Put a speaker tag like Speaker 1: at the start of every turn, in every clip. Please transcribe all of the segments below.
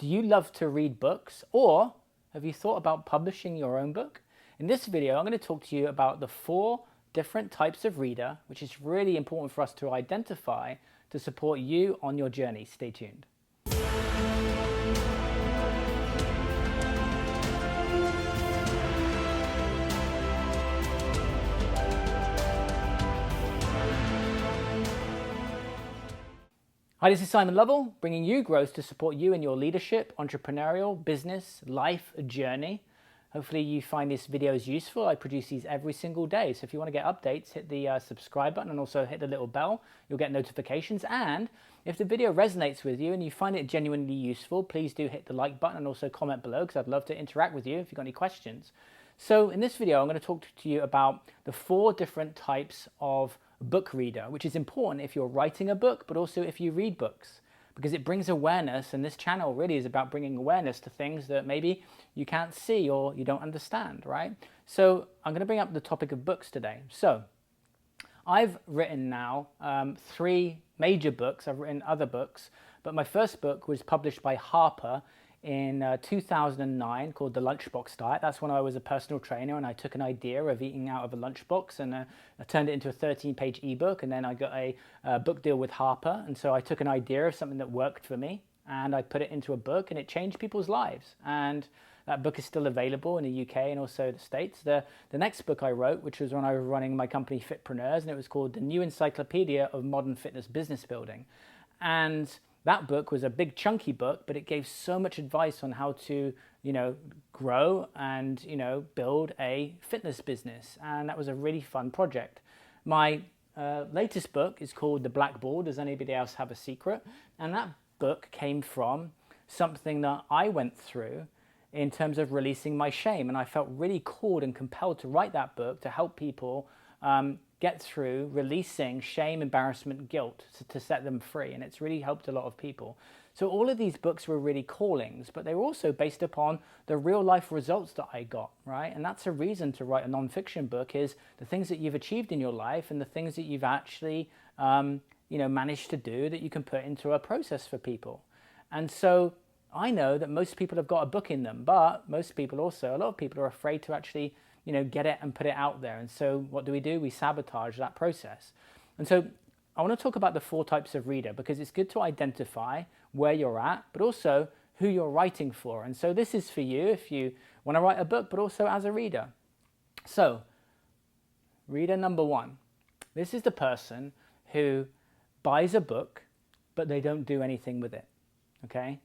Speaker 1: Do you love to read books, or have you thought about publishing your own book? In this video, I'm going to talk to you about the 4 different types of reader, which is really important for us to identify to support you on your journey. Stay tuned. Hi, this is Simon Lovell, bringing you growth to support you in your leadership, entrepreneurial, business, life journey. Hopefully you find these videos useful. I produce these every single day. So if you want to get updates, hit the subscribe button and also hit the little bell. You'll get notifications. And if the video resonates with you and you find it genuinely useful, please do hit the like button and also comment below, because I'd love to interact with you if you've got any questions. So in this video, I'm going to talk to you about the 4 different types of book reader, which is important if you're writing a book, but also if you read books, because it brings awareness. And this channel really is about bringing awareness to things that maybe you can't see or you don't understand, right? So I'm going to bring up the topic of books today. So I've written now 3 major books. I've written other books, but my first book was published by Harper in 2009, called The Lunchbox Diet. That's when I was a personal trainer and I took an idea of eating out of a lunchbox and I turned it into a 13-page ebook, and then I got a book deal with Harper. And so I took an idea of something that worked for me and I put it into a book, and it changed people's lives. And that book is still available in the UK and also the States. The next book I wrote, which was when I was running my company Fitpreneurs, and it was called The New Encyclopedia of Modern Fitness Business Building. And that book was a big chunky book, but it gave so much advice on how to, grow and, build a fitness business. And that was a really fun project. My latest book is called The Black Ball. Does anybody else have a secret? And that book came from something that I went through in terms of releasing my shame. And I felt really called and compelled to write that book to help people get through releasing shame, embarrassment, guilt, to set them free. And it's really helped a lot of people. So all of these books were really callings, but they were also based upon the real life results that I got, right? And that's a reason to write a nonfiction book, is the things that you've achieved in your life and the things that you've actually, managed to do that you can put into a process for people. And so I know that most people have got a book in them, but most people also, a lot of people are afraid to actually get it and put it out there. And so what do? We sabotage that process. And so I want to talk about the 4 types of reader, because it's good to identify where you're at, but also who you're writing for. And so this is for you if you want to write a book, but also as a reader. So reader number 1, this is the person who buys a book, but they don't do anything with it, okay?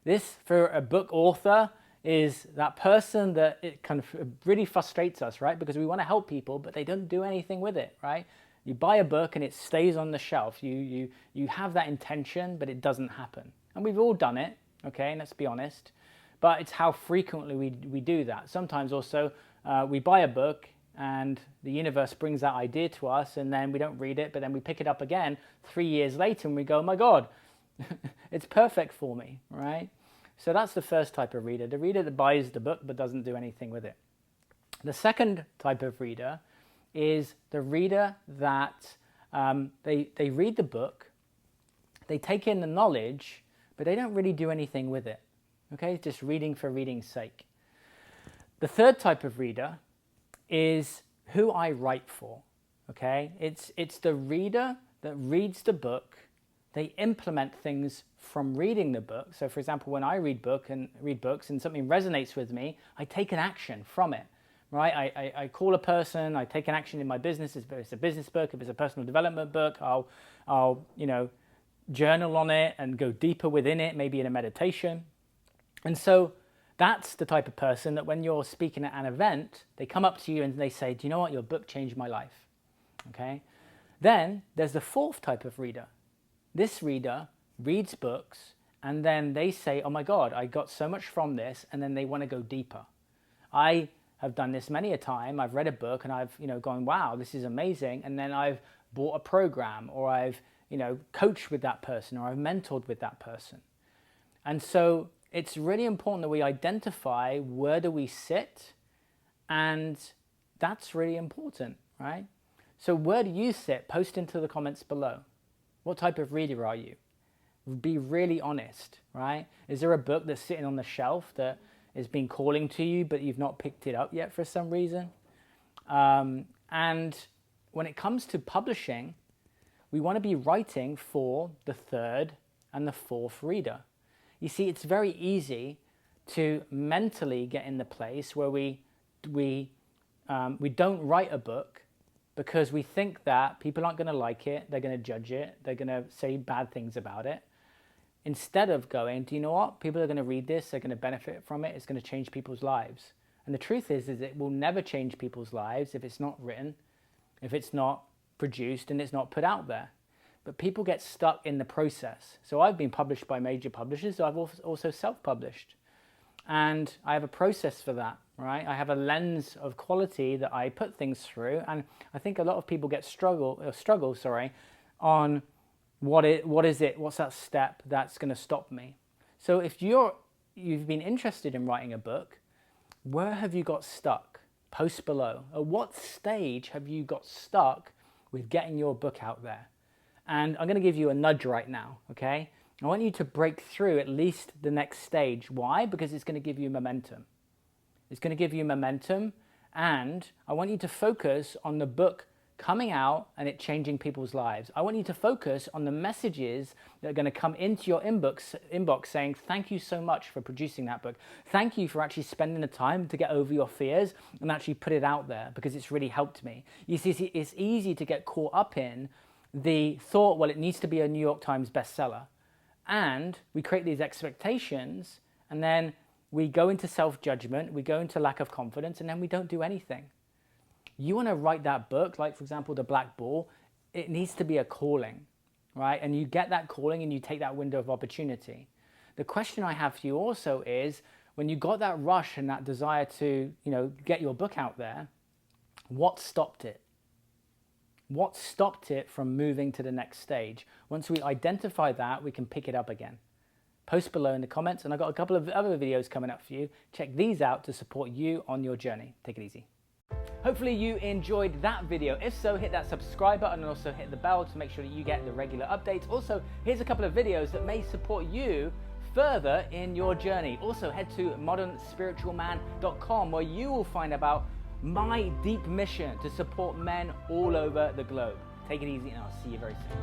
Speaker 1: This, for a book author, is that person that it kind of really frustrates us, right? Because we want to help people, but they don't do anything with it, right? You buy a book and it stays on the shelf. You have that intention, but it doesn't happen. And we've all done it, okay? Let's be honest. But it's how frequently we do that. Sometimes also we buy a book and the universe brings that idea to us, and then we don't read it, but then we pick it up again 3 years later and we go, oh my God, it's perfect for me, right? So that's the first type of reader, the reader that buys the book but doesn't do anything with it. The second type of reader is the reader that they read the book, they take in the knowledge, but they don't really do anything with it, okay? Just reading for reading's sake. The third type of reader is who I write for, okay? It's the reader that reads the book. They implement things from reading the book. So for example, when I read books and something resonates with me, I take an action from it, right? I call a person, I take an action in my business. If it's a business book, if it's a personal development book, I'll journal on it and go deeper within it, maybe in a meditation. And so that's the type of person that when you're speaking at an event, they come up to you and they say, do you know what? Your book changed my life, okay? Then there's the 4th type of reader. This reader reads books and then they say, oh my God, I got so much from this, and then they want to go deeper. I have done this many a time. I've read a book and I've gone, wow, this is amazing. And then I've bought a program, or I've coached with that person, or I've mentored with that person. And so it's really important that we identify where do we sit, and that's really important, right? So where do you sit? Post into the comments below. What type of reader are you? Be really honest, right? Is there a book that's sitting on the shelf that has been calling to you, but you've not picked it up yet for some reason? And when it comes to publishing, we want to be writing for the third and the fourth reader. You see, it's very easy to mentally get in the place where we don't write a book because we think that people aren't going to like it, they're going to judge it, they're going to say bad things about it. Instead of going, do you know what? People are going to read this, they're going to benefit from it, it's going to change people's lives. And the truth is it will never change people's lives if it's not written, if it's not produced, and it's not put out there. But people get stuck in the process. So I've been published by major publishers, so I've also self-published. And I have a process for that, right? I have a lens of quality that I put things through, and I think a lot of people get struggle on what's that step that's going to stop me. So if you've been interested in writing a book, where have you got stuck? Post below. At what stage have you got stuck with getting your book out there? And I'm going to give you a nudge right now, okay? I want you to break through at least the next stage. Why? Because it's going to give you momentum. It's going to give you momentum, and I want you to focus on the book coming out and it changing people's lives. I want you to focus on the messages that are going to come into your inbox saying, thank you so much for producing that book. Thank you for actually spending the time to get over your fears and actually put it out there because it's really helped me. You see, it's easy to get caught up in the thought, well, it needs to be a New York Times bestseller. And we create these expectations, and then we go into self-judgment, we go into lack of confidence, and then we don't do anything. You want to write that book, like for example, The Black Ball, it needs to be a calling, right? And you get that calling and you take that window of opportunity. The question I have for you also is, when you got that rush and that desire to, get your book out there, what stopped it? What stopped it from moving to the next stage? Once we identify that, we can pick it up again. Post below in the comments, and I've got a couple of other videos coming up for you. Check these out to support you on your journey. Take it easy. Hopefully you enjoyed that video. If so, hit that subscribe button and also hit the bell to make sure that you get the regular updates. Also, here's a couple of videos that may support you further in your journey. Also, head to modernspiritualman.com where you will find about my deep mission to support men all over the globe. Take it easy, and I'll see you very soon.